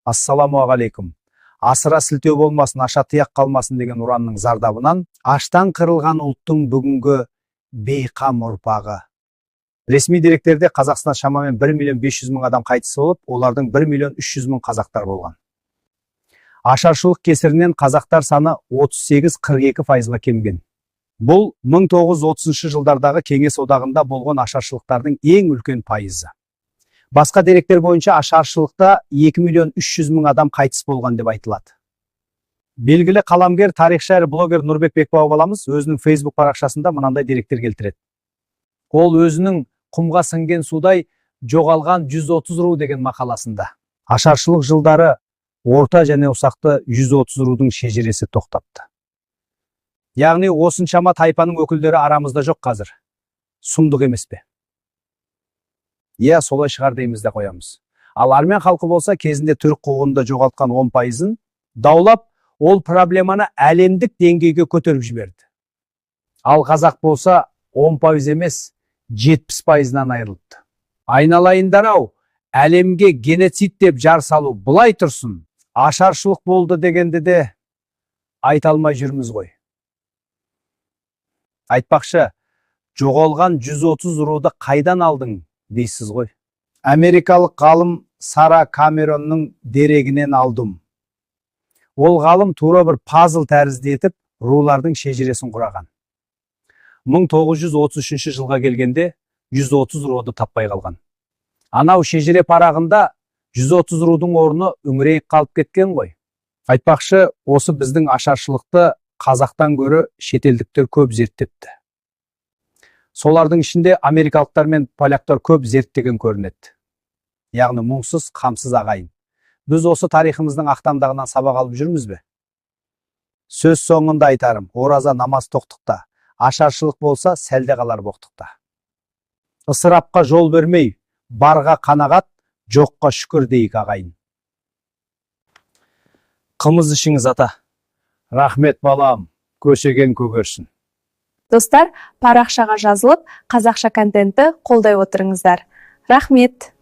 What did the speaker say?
Ассаламуағалейкум. Асыра сілтеу болмасын, аша тияқ қалмасын деген ұранның зардабынан аштан қырылған ұлттың бүгінгі бейқам ұрпағы. Ресми деректерде Қазақстан шамамен 1.500.000 адам қайтыс болып, олардың 1.300.000 қазақтар болған. Ашаршылық кесірінен қазақтар саны 38-42%-ға кемген. Бұл 1930 жылдардағы Кеңес одағында болған ашаршылықтардың ең үлкен пайызы. Басқа деректер бойынша ашаршылықта 2.300.000 адам қайтыс болған деп айтылады. Белгілі қаламгер, тарихшы әрі блогер Нұрбек Бекбауып баламыз өзінің Facebook парақшасында мынандай деректер келтіреді. Ол өзінің құмға сіңген судай жоғалған 130 ру деген мақаласында ашаршылық жылдары орта және ұсақты 130 рудың шежіресі тоқтапты. Яғни осыншама тайпаның өкілдері арамызда жоқ қазір. Сұмдық емес пе? Иә, солай шығар дейміз де қоямыз. Ал армян халқы болса кезінде түрік құқығында жоғалтқан 10%-ын даулап, ол проблеманы әлемдік деңгейге көтеріп жіберді. Ал қазақ болса 10% емес, 70%-нан айырылды. Айналайындар-ау, әлемге геноцид деп жар салу бұлай тұрсын, ашаршылық болды дегенде де айта алмай жүрміз ғой. Айтпақшы, жоғалған 130 руды қайдан алдың дейсіз ғой. Америкалық ғалым Сара Камеронның дерегінен алдым. Ол ғалым тура бір пазл тәрізді етіп, рулардың шежіресін құраған. 1933 жылға келгенде 130 руды таппай қалған. Анау шежіре парағында 130 рудың орны үңірейіп қалып кеткен ғой. Айтпақшы, осы біздің ашаршылықты қазақтан гөрі шетелдіктер көп зерттепті. Солардың ішінде америкалықтар мен поляктар көп зерттеген көрінеді. Яғни мұңсыз, қамсыз ағайын. Біз осы тарихымыздың ақтаңдағынан сабақ алып жүрміз бе? Сөз соңында айтарым, ораза намаз тоқтықта, ашаршылық болса сәлде қалар боқтықта. Ысырапқа жол бермей, барға қанағат, жоққа шүкір дейік ағайын. Қымыз ішіңіз ата. Рахмет балам, көшеген көгерсін. Достар, парақшаға жазылып, қазақша контентті қолдай отырыңыздар. Рахмет.